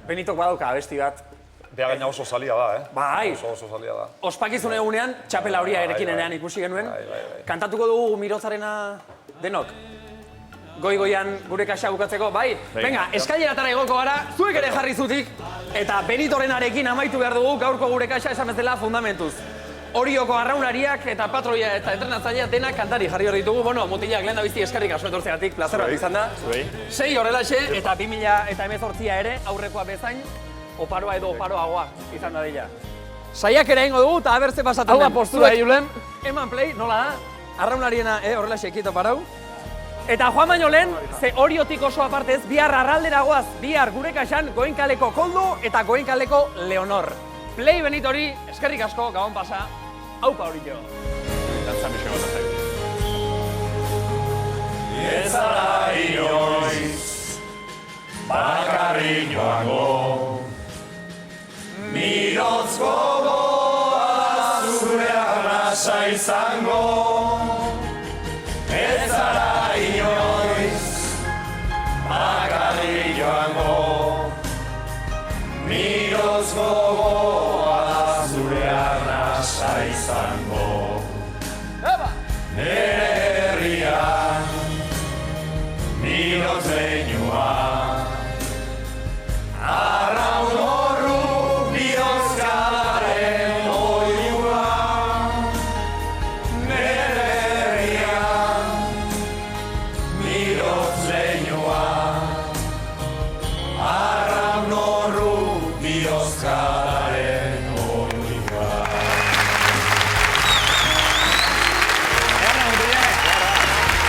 Benitok badauka abesti bat. Bea gaina oso zalia da, Bai. Oso zalia da. Ospakizun egunean, txapela horia erekinenean ikusi genuen. Kantatuko dugu Mirozarena denok? Goi-goian gure kaxa bukatzeko, bai? Venga, eskaileratara igoko gara, zuek ere jarri zutik, eta Benitorenarekin amaitu behar dugu gaurko gure kaxa esan bezala fundamentuz. Orioko arraunariak eta patroia eta entrenatzailea denak kantari jarri hor ditugu. Bueno, mutilak lehen da bizti eskarrik asko etortzeagatik, plazer bat izan da. 6 horrelaxe eta 2018 ere aurrekoa bezain, oparoa edo oparoagoa izan da dira. Saiakera egingo dugu eta abertze pasatzen den. Hau da postura, Julen. Eman play, nola da? Arraunariena horrelaxe ekito parau. Eta joan baino lehen, ze Oriotik oso apartez, bihar arralderagoaz, bihar gure kaxan Goenkaleko Koldo eta Goenkaleko Leonor. Play Benitori, eskerrik asko, gabon pasa, aupa hori jo. Ez ara inoiz, bakarri joango, Mirotz gogoa zure arrasa izango. Ez ara inoiz, bakarri joango, Mirotz gogoa zure arrasa izango. Nere herrian, Mirotz leinua,